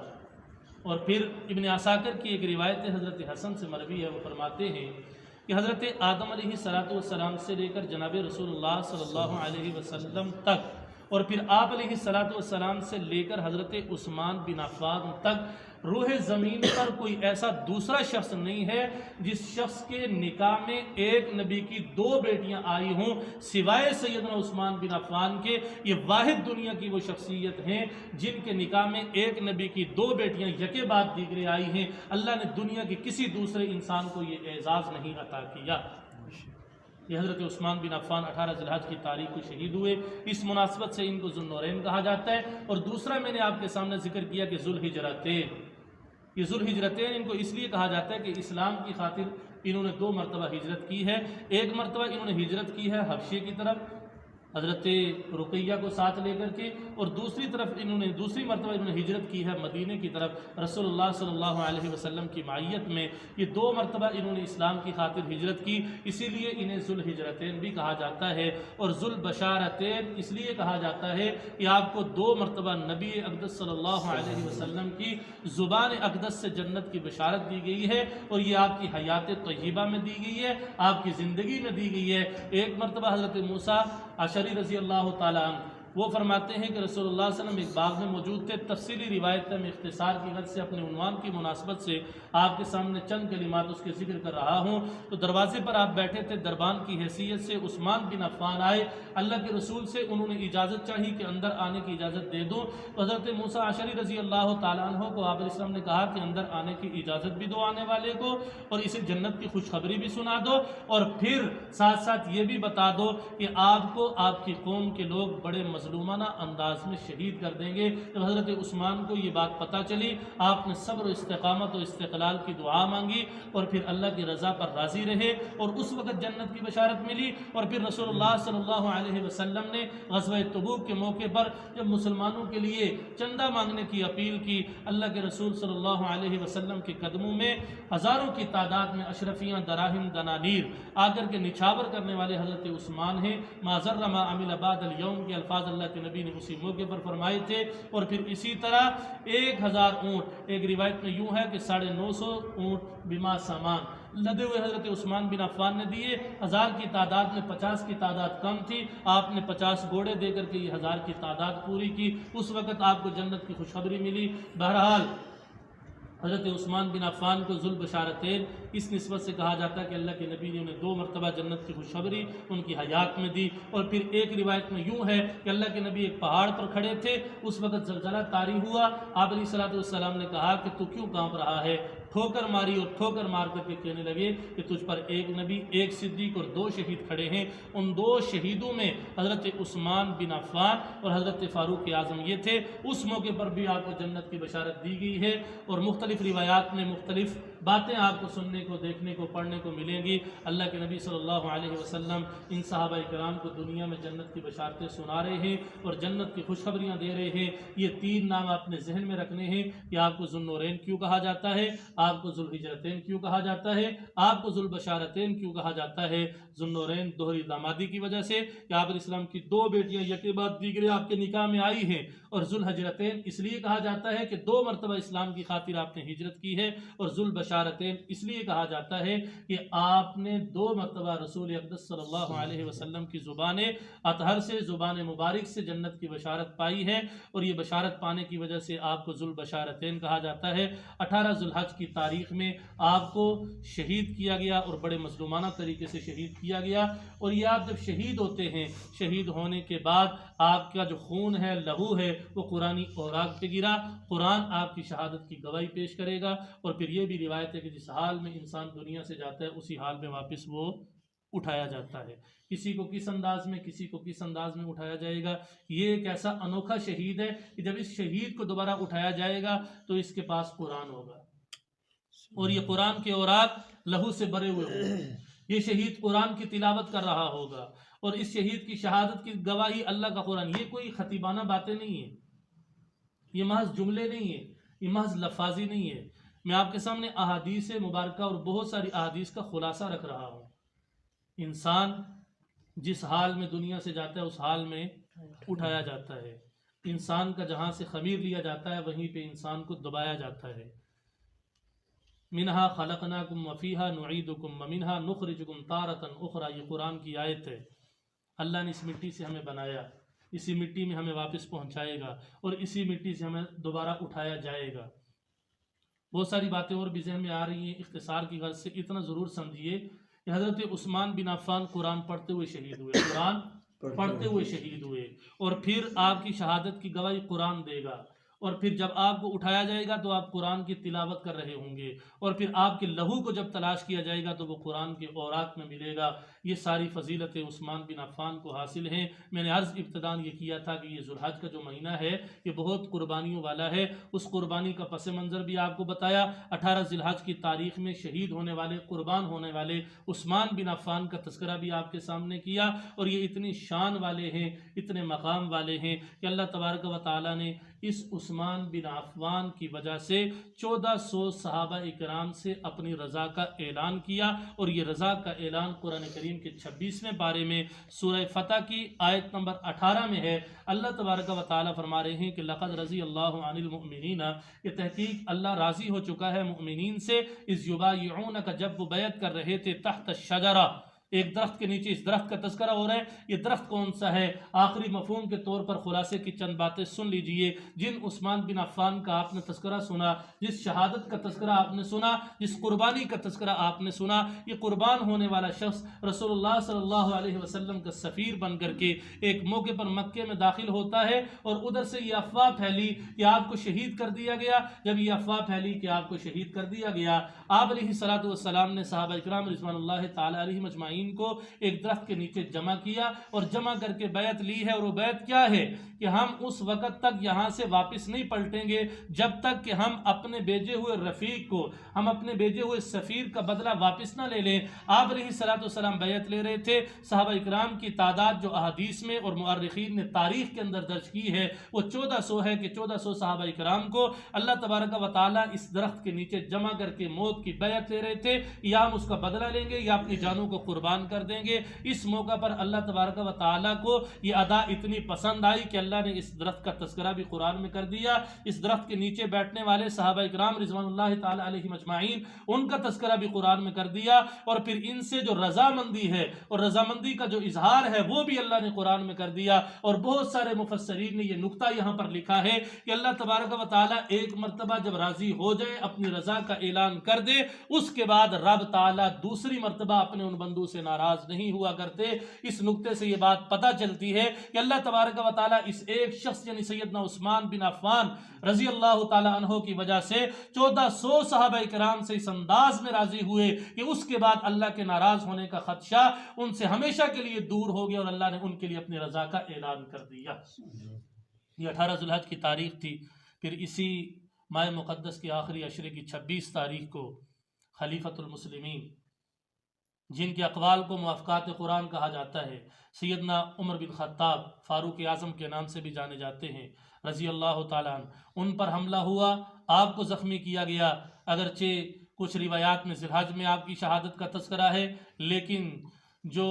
S1: اور پھر ابن عساکر کی ایک روایت حضرت حسن سے مروی ہے، وہ فرماتے ہیں کہ حضرت آدم علیہ السلام سے لے کر جناب رسول اللہ صلی اللہ علیہ وسلم تک، اور پھر آپ علیہ السلام سے لے کر حضرت عثمان بن عفان تک روح زمین پر کوئی ایسا دوسرا شخص نہیں ہے جس شخص کے نکاح میں ایک نبی کی 2 بیٹیاں آئی ہوں سوائے سیدنا عثمان بن عفان کے۔ یہ واحد دنیا کی وہ شخصیت ہیں جن کے نکاح میں ایک نبی کی 2 بیٹیاں یکے بعد دیگرے آئی ہیں۔ اللہ نے دنیا کے کسی دوسرے انسان کو یہ اعزاز نہیں عطا کیا۔ یہ حضرت عثمان بن عفان 18 ذی الحج کی تاریخ کو شہید ہوئے، اس مناسبت سے ان کو ذو النورین کہا جاتا ہے۔ اور دوسرا میں نے آپ کے سامنے ذکر کیا کہ ذو الحجرتین، یہ ذو الحجرتین ان کو اس لیے کہا جاتا ہے کہ اسلام کی خاطر انہوں نے 2 مرتبہ ہجرت کی ہے۔ ایک مرتبہ انہوں نے ہجرت کی ہے حبشے کی طرف حضرت رقیہ کو ساتھ لے کر کے، اور دوسری مرتبہ انہوں نے ہجرت کی ہے مدینے کی طرف رسول اللہ صلی اللہ علیہ وسلم کی معیت میں۔ یہ 2 مرتبہ انہوں نے اسلام کی خاطر ہجرت کی، اسی لیے انہیں ذو الحجرتین بھی کہا جاتا ہے۔ اور ذو البشارتین اس لیے کہا جاتا ہے کہ آپ کو 2 مرتبہ نبی اقدس صلی اللہ علیہ وسلم کی زبان اقدس سے جنت کی بشارت دی گئی ہے، اور یہ آپ کی حیات طیبہ میں دی گئی ہے، آپ کی زندگی میں دی گئی ہے۔ ایک مرتبہ حضرت موسیٰ اشعری رضی اللہ تعالیٰ عنہ وہ فرماتے ہیں کہ رسول اللہ صلی اللہ علیہ وسلم ایک باغ میں موجود تھے. تفصیلی روایت میں اختصار کی غرض سے اپنے عنوان کی مناسبت سے آپ کے سامنے چند کلمات اس کے ذکر کر رہا ہوں. تو دروازے پر آپ بیٹھے تھے, دربان کی حیثیت سے عثمان بن عفان آئے, اللہ کے رسول سے انہوں نے اجازت چاہی کہ اندر آنے کی اجازت دے دو. تو حضرت موسیٰ اشعری رضی اللہ تعالیٰ عنہ کو آپ علیہ السلام نے کہا کہ اندر آنے کی اجازت بھی دو آنے والے کو, اور اسے جنت کی خوشخبری بھی سنا دو, اور پھر ساتھ ساتھ یہ بھی بتا دو کہ آپ کو آپ کی قوم کے لوگ بڑے مظلومانہ انداز میں شہید کر دیں گے. جب حضرت عثمان کو یہ بات پتہ چلی, آپ نے صبر و استقامت و استقلال کی دعا مانگی, اور پھر اللہ کی رضا پر راضی رہے, اور اس وقت جنت کی بشارت ملی. اور پھر رسول اللہ صلی اللہ علیہ وسلم نے غزوہ تبوک کے موقع پر جب مسلمانوں کے لیے چندہ مانگنے کی اپیل کی, اللہ کے رسول صلی اللہ علیہ وسلم کے قدموں میں ہزاروں کی تعداد میں اشرفیاں, دراہم, دنانیر آ کر کے نچھاور کرنے والے حضرت عثمان ہیں. ما ذر ما عمل بعد اليوم کے الفاظ اللہ کے نبی نے اسی موقع پر فرمائے تھے. اور پھر اسی طرح 1000 اونٹ, ایک روایت میں یوں ہے کہ 950 اونٹ بما سامان لدے ہوئے حضرت عثمان بن عفان نے دیے. 1000 کی تعداد میں 50 کی تعداد کم تھی, آپ نے 50 گھوڑے دے کر کے یہ 1000 کی تعداد پوری کی. اس وقت آپ کو جنت کی خوشخبری ملی. بہرحال حضرت عثمان بن عفان کو ذو البشارتین اس نسبت سے کہا جاتا ہے کہ اللہ کے نبی نے انہیں 2 مرتبہ جنت کی خوشخبری ان کی حیات میں دی. اور پھر ایک روایت میں یوں ہے کہ اللہ کے نبی ایک پہاڑ پر کھڑے تھے, اس وقت زلزلہ طاری ہوا. آپ علیہ الصلوۃ والسلام نے کہا کہ تو کیوں کانپ رہا ہے؟ ٹھوکر ماری, اور ٹھوکر مار کر کے کہنے لگے کہ تجھ پر ایک نبی, ایک صدیق اور 2 شہید کھڑے ہیں. ان 2 شہیدوں میں حضرت عثمان بن عفان اور حضرت فاروق اعظم یہ تھے. اس موقع پر بھی آپ کو جنت کی بشارت دی گئی ہے, اور مختلف روایات میں مختلف باتیں آپ کو سننے کو, دیکھنے کو, پڑھنے کو ملیں گی. اللہ کے نبی صلی اللہ علیہ وسلم ان صحابہ کرام کو دنیا میں جنت کی بشارتیں سنا رہے ہیں اور جنت کی خوشخبریاں دے رہے ہیں. یہ 3 نام اپنے ذہن میں رکھنے ہیں کہ آپ کو ذو النورین کیوں کہا جاتا ہے, آپ کو ذو الحجرتین کیوں کہا جاتا ہے, آپ کو ذو البشارتین کیوں کہا جاتا ہے. ذو النورین دوہری دامادی کی وجہ سے کہ آپ علیہ السلام کی 2 بیٹیاں یکے بعد دیگرے آپ کے نکاح میں آئی ہیں, اور ذو الحجرتین اس لیے کہا جاتا ہے کہ 2 مرتبہ اسلام کی خاطر آپ نے ہجرت کی ہے, اور ذو البشارتین اس لیے کہا جاتا ہے کہ آپ نے 2 مرتبہ رسول اقدس صلی اللہ علیہ وسلم کی زبان اطہر سے, زبان مبارک سے جنت کی بشارت پائی ہے, اور یہ بشارت پانے کی وجہ سے آپ کو ذو البشارتین کہا جاتا ہے. 18 ذو الحج کی تاریخ میں آپ کو شہید کیا گیا, اور بڑے مظلومانہ طریقے سے شہید کیا گیا. اور یہ آپ جب شہید ہوتے ہیں, شہید ہونے کے بعد آپ کا جو خون ہے, لہو ہے, وہ قرآنی اوراق پہ گرا. قرآن آپ کی شہادت کی گواہی پیش کرے گا. اور پھر یہ بھی روایت ہے کہ جس حال میں انسان دنیا سے جاتا ہے اسی حال میں واپس وہ اٹھایا جاتا ہے. کسی کو کس انداز میں, کسی کو کس انداز میں اٹھایا جائے گا. یہ ایک ایسا انوکھا شہید ہے کہ جب اس شہید کو دوبارہ اٹھایا جائے گا تو اس کے پاس قرآن ہوگا, اور یہ قرآن کے اوراق لہو سے بھرے ہوئے ہوں گے. یہ شہید قرآن کی تلاوت کر رہا ہوگا, اور اس شہید کی شہادت کی گواہی اللہ کا قرآن. یہ کوئی خطیبانہ باتیں نہیں ہیں, یہ محض جملے نہیں ہیں, یہ محض لفاظی نہیں ہے. میں آپ کے سامنے احادیث مبارکہ اور بہت ساری احادیث کا خلاصہ رکھ رہا ہوں. انسان جس حال میں دنیا سے جاتا ہے اس حال میں اٹھایا جاتا ہے. انسان کا جہاں سے خمیر لیا جاتا ہے وہیں پہ انسان کو دبایا جاتا ہے. منہا خلقناکم وفیہا نعیدکم ومنہا نخرجکم تارۃ اخری, یہ قرآن کی آیت ہے. اللہ نے اس مٹی سے ہمیں بنایا, اسی مٹی میں ہمیں واپس پہنچائے گا, اور اسی مٹی سے ہمیں دوبارہ اٹھایا جائے گا. بہت ساری باتیں اور بھی ذہن میں آ رہی ہیں. اختصار کی غرض سے اتنا ضرور سمجھیے کہ حضرت عثمان بن عفان قرآن پڑھتے ہوئے شہید ہوئے, قرآن پڑھتے ہوئے شہید ہوئے, اور پھر آپ کی شہادت کی گواہی قرآن دے گا. اور پھر جب آپ کو اٹھایا جائے گا تو آپ قرآن کی تلاوت کر رہے ہوں گے, اور پھر آپ کے لہو کو جب تلاش کیا جائے گا تو وہ قرآن کے اوراق میں ملے گا. یہ ساری فضیلتیں عثمان بن عفان کو حاصل ہیں. میں نے عرض ابتداً یہ کیا تھا کہ یہ ذو الحج کا جو مہینہ ہے یہ بہت قربانیوں والا ہے. اس قربانی کا پس منظر بھی آپ کو بتایا. 18 ذی الحج کی تاریخ میں شہید ہونے والے, قربان ہونے والے عثمان بن عفان کا تذکرہ بھی آپ کے سامنے کیا. اور یہ اتنی شان والے ہیں, اتنے مقام والے ہیں کہ اللہ تبارک و تعالیٰ نے اس عثمان بن عفان کی وجہ سے 1400 صحابہ اکرام سے اپنی رضا کا اعلان کیا. اور یہ رضا کا اعلان قرآن کریم کے 26ویں پارے میں سورہ فتح کی آیت نمبر 18 میں ہے. اللہ تبارک و تعالیٰ فرما رہے ہیں کہ لقد رضی اللہ عن المؤمنین, کہ تحقیق اللہ راضی ہو چکا ہے مؤمنین سے, اذ یبایعونک, جب وہ بیعت کر رہے تھے, تحت الشجرہ, ایک درخت کے نیچے اس درخت کا تذکرہ ہو رہا ہے، یہ درخت کون سا ہے؟ آخری مفہوم کے طور پر خلاصے کی چند باتیں سن لیجئے۔ جن عثمان بن عفان کا آپ نے تذکرہ سنا، جس شہادت کا تذکرہ آپ نے سنا، جس قربانی کا تذکرہ آپ نے سنا، یہ قربان ہونے والا شخص رسول اللہ صلی اللہ علیہ وسلم کا سفیر بن کر کے ایک موقع پر مکے میں داخل ہوتا ہے، اور ادھر سے یہ افواہ پھیلی کہ آپ کو شہید کر دیا گیا۔ جب یہ افواہ پھیلی کہ آپ کو شہید کر دیا گیا، آپ علیہ السلام نے صحابہ اکرام رضوان اللہ تعالی علیہم اجمعین کو ایک درخت کے نیچے جمع کیا اور جمع کر کے بیعت لی ہے، اور وہ بیعت کیا ہے کہ ہم اس وقت تک یہاں سے واپس نہیں پلٹیں گے جب تک کہ ہم اپنے بھیجے ہوئے رفیق کو، ہم اپنے بھیجے ہوئے سفیر کا بدلہ واپس نہ لے لیں۔ آپ علیہ السلام بیعت لے رہے تھے۔ صحابہ اکرام کی تعداد جو احادیث میں اور مؤرخین نے تاریخ کے اندر درج کی ہے وہ 1400 ہے کہ 1400 صحابہ اکرام کو اللہ تبارک و تعالیٰ اس درخت کے نیچے جمع کر کے موت کی بیعت لے رہے تھے، یا ہم اس کا بدلہ لیں گے یا اپنی جانوں کو قربان کر دیں گے۔ اس موقع پر اللہ تبارک و تعالیٰ کو یہ ادا اتنی پسند آئی کہ اللہ نے اس درخت کا تذکرہ بھی قرآن میں کر دیا۔ اس درخت کے نیچے بیٹھنے والے صحابہ اکرام رضوان اللہ تعالی علیہم اجمعین، ان کا تذکرہ بھی قرآن میں کر دیا، اور پھر ان سے جو رضامندی ہے اور رضامندی کا جو اظہار ہے وہ بھی اللہ نے قرآن میں کر دیا۔ اور بہت سارے مفسرین نے یہ نقطہ یہاں پر لکھا ہے کہ اللہ تبارک و تعالیٰ ایک مرتبہ جب راضی ہو جائے، اپنی رضا کا اعلان کر دے، اس کے بعد رب تعالیٰ دوسری مرتبہ اپنے ان بندوں سے ناراض نہیں ہوا کرتے۔ اس نقطے سے یہ بات پتہ چلتی ہے کہ اللہ تبارک و تعالیٰ اس ایک شخص یعنی سیدنا عثمان بن عفان رضی اللہ تعالیٰ عنہ کی وجہ سے 1400 صحابہ کرام سے اس انداز میں راضی ہوئے کہ اس کے بعد اللہ کے ناراض ہونے کا خدشہ ان سے ہمیشہ کے لیے دور ہو گیا، اور اللہ نے ان کے لیے اپنی رضا کا اعلان کر دیا۔ یہ 18 ذوالحج کی تاریخ تھی۔ پھر اسی ماہ مقدس کی آخری عشرے کی 26 تاریخ کو خلیفۃ المسلمین، جن کے اقوال کو موافقات قرآن کہا جاتا ہے، سیدنا عمر بن خطاب فاروق اعظم کے نام سے بھی جانے جاتے ہیں رضی اللہ تعالیٰ عنہ، ان پر حملہ ہوا، آپ کو زخمی کیا گیا۔ اگرچہ کچھ روایات میں ذی الحج میں آپ کی شہادت کا تذکرہ ہے، لیکن جو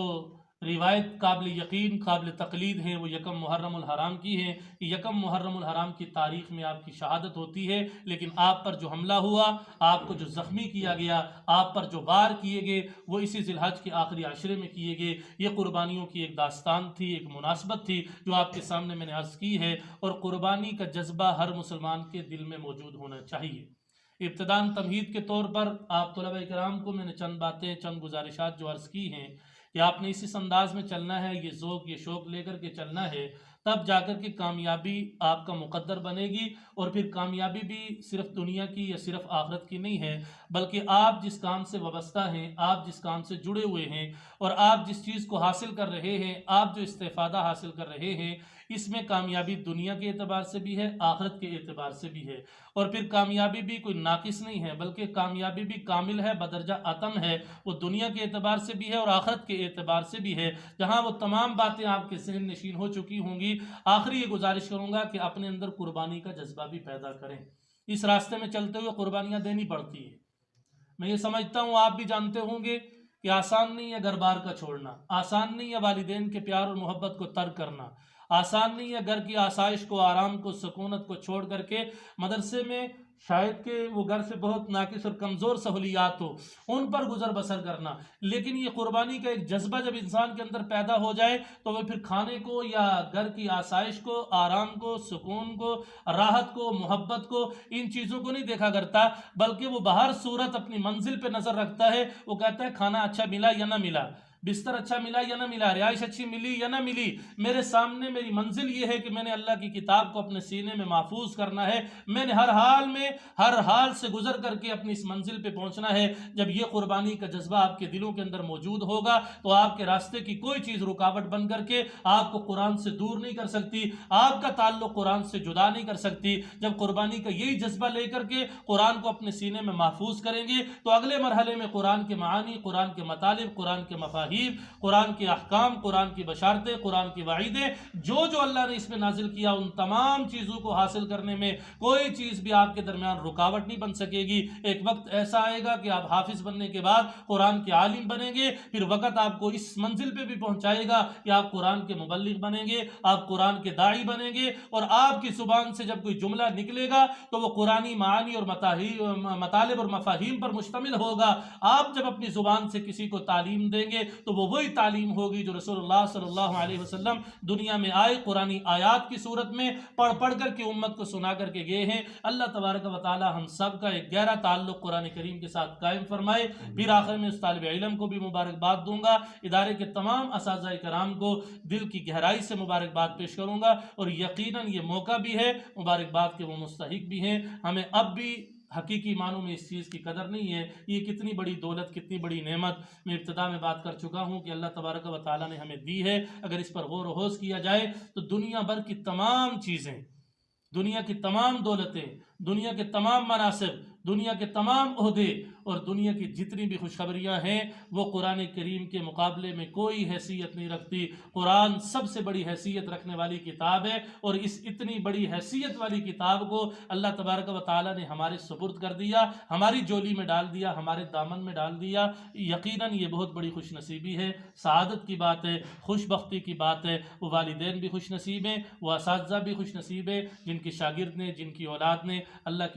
S1: روایت قابل یقین قابل تقلید ہیں وہ یکم محرم الحرام کی ہیں کہ یکم محرم الحرام کی تاریخ میں آپ کی شہادت ہوتی ہے، لیکن آپ پر جو حملہ ہوا، آپ کو جو زخمی کیا گیا، آپ پر جو وار کیے گئے، وہ اسی ذی الحج کے آخری عشرے میں کیے گئے۔ یہ قربانیوں کی ایک داستان تھی، ایک مناسبت تھی جو آپ کے سامنے میں نے عرض کی ہے، اور قربانی کا جذبہ ہر مسلمان کے دل میں موجود ہونا چاہیے۔ ابتداءً تمہید کے طور پر آپ طلبہ کرام کو میں نے چند باتیں، چند گزارشات جو عرض کی ہیں کہ آپ نے اس انداز میں چلنا ہے، یہ ذوق یہ شوق لے کر کے چلنا ہے، تب جا کر کے کامیابی آپ کا مقدر بنے گی۔ اور پھر کامیابی بھی صرف دنیا کی یا صرف آخرت کی نہیں ہے، بلکہ آپ جس کام سے وابستہ ہیں، آپ جس کام سے جڑے ہوئے ہیں، اور آپ جس چیز کو حاصل کر رہے ہیں، آپ جو استفادہ حاصل کر رہے ہیں، اس میں کامیابی دنیا کے اعتبار سے بھی ہے، آخرت کے اعتبار سے بھی ہے۔ اور پھر کامیابی بھی کوئی ناقص نہیں ہے، بلکہ کامیابی بھی کامل ہے، بدرجہ اتم ہے، وہ دنیا کے اعتبار سے بھی ہے اور آخرت کے اعتبار سے بھی ہے۔ جہاں وہ تمام باتیں آپ کے ذہن نشین ہو چکی ہوں گی، آخری یہ گزارش کروں گا کہ اپنے اندر قربانی کا جذبہ بھی پیدا کریں۔ اس راستے میں چلتے ہوئے قربانیاں دینی پڑتی ہیں، میں یہ سمجھتا ہوں آپ بھی جانتے ہوں گے کہ آسان نہیں ہے گھر بار کا چھوڑنا، آسان نہیں ہے والدین کے پیار اور محبت کو ترک کرنا، آسان نہیں ہے گھر کی آسائش کو، آرام کو، سکونت کو چھوڑ کر کے مدرسے میں شاید کہ وہ گھر سے بہت ناقص اور کمزور سہولیات ہو ان پر گزر بسر کرنا، لیکن یہ قربانی کا ایک جذبہ جب انسان کے اندر پیدا ہو جائے تو وہ پھر کھانے کو یا گھر کی آسائش کو، آرام کو، سکون کو، راحت کو، محبت کو، ان چیزوں کو نہیں دیکھا کرتا، بلکہ وہ بہر صورت اپنی منزل پہ نظر رکھتا ہے۔ وہ کہتا ہے کھانا اچھا ملا یا نہ ملا، بستر اچھا ملا یا نہ ملا، رہائش اچھی ملی یا نہ ملی، میرے سامنے میری منزل یہ ہے کہ میں نے اللہ کی کتاب کو اپنے سینے میں محفوظ کرنا ہے، میں نے ہر حال میں ہر حال سے گزر کر کے اپنی اس منزل پہ پہنچنا ہے۔ جب یہ قربانی کا جذبہ آپ کے دلوں کے اندر موجود ہوگا تو آپ کے راستے کی کوئی چیز رکاوٹ بن کر کے آپ کو قرآن سے دور نہیں کر سکتی، آپ کا تعلق قرآن سے جدا نہیں کر سکتی۔ جب قربانی کا یہی جذبہ لے کر کے قرآن کو اپنے سینے میں محفوظ کریں گے تو اگلے مرحلے میں قرآن کے معانی، قرآن کے مطالب، قرآن کے مفاہیم، قرآن کے احکام، قرآن کی بشارتیں، قرآن کی وعیدیں، جو اللہ نے اس میں نازل کیا، ان تمام چیزوں کو حاصل کرنے میں کوئی چیز بھی آپ کے درمیان رکاوٹ نہیں بن سکے گی۔ ایک وقت ایسا آئے گا کہ آپ حافظ بننے کے بعد قرآن کے عالم بنیں گے، پھر وقت آپ کو اس منزل پہ بھی پہنچائے گا کہ آپ قرآن کے مبلغ بنیں گے، آپ قرآن کے داعی بنیں گے، اور آپ کی زبان سے جب کوئی جملہ نکلے گا تو وہ قرآنی معانی اور مطالب اور مفاہیم پر مشتمل ہوگا۔ آپ جب اپنی زبان سے کسی کو تعلیم دیں گے تو وہ وہی تعلیم ہوگی جو رسول اللہ صلی اللہ علیہ وسلم دنیا میں آئے قرآنی آیات کی صورت میں پڑھ کر کے امت کو سنا کر کے گئے ہیں۔ اللہ تبارک و تعالی ہم سب کا ایک گہرا تعلق قرآن کریم کے ساتھ قائم فرمائے۔ پھر آخر میں اس طالب علم کو بھی مبارکباد دوں گا، ادارے کے تمام اساتذہ کرام کو دل کی گہرائی سے مبارکباد پیش کروں گا، اور یقیناً یہ موقع بھی ہے مبارکباد کے وہ مستحق بھی ہیں۔ ہمیں اب بھی حقیقی معنوں میں اس چیز کی قدر نہیں ہے، یہ کتنی بڑی دولت، کتنی بڑی نعمت میں ابتدا میں بات کر چکا ہوں کہ اللہ تبارک و تعالیٰ نے ہمیں دی ہے۔ اگر اس پر غور و خوض کیا جائے تو دنیا بھر کی تمام چیزیں، دنیا کی تمام دولتیں، دنیا کے تمام مناصب، دنیا کے تمام عہدے اور دنیا کی جتنی بھی خوشخبریاں ہیں وہ قرآن کریم کے مقابلے میں کوئی حیثیت نہیں رکھتی۔ قرآن سب سے بڑی حیثیت رکھنے والی کتاب ہے، اور اس اتنی بڑی حیثیت والی کتاب کو اللہ تبارک و تعالیٰ نے ہمارے سپرد کر دیا، ہماری جولی میں ڈال دیا، ہمارے دامن میں ڈال دیا۔ یقیناً یہ بہت بڑی خوش نصیبی ہے، سعادت کی بات ہے، خوش بختی کی بات ہے۔ وہ والدین بھی خوش نصیب ہیں، وہ اساتذہ بھی خوش نصیب ہیں جن کی شاگرد نے، جن کی اولاد نے اللہ کی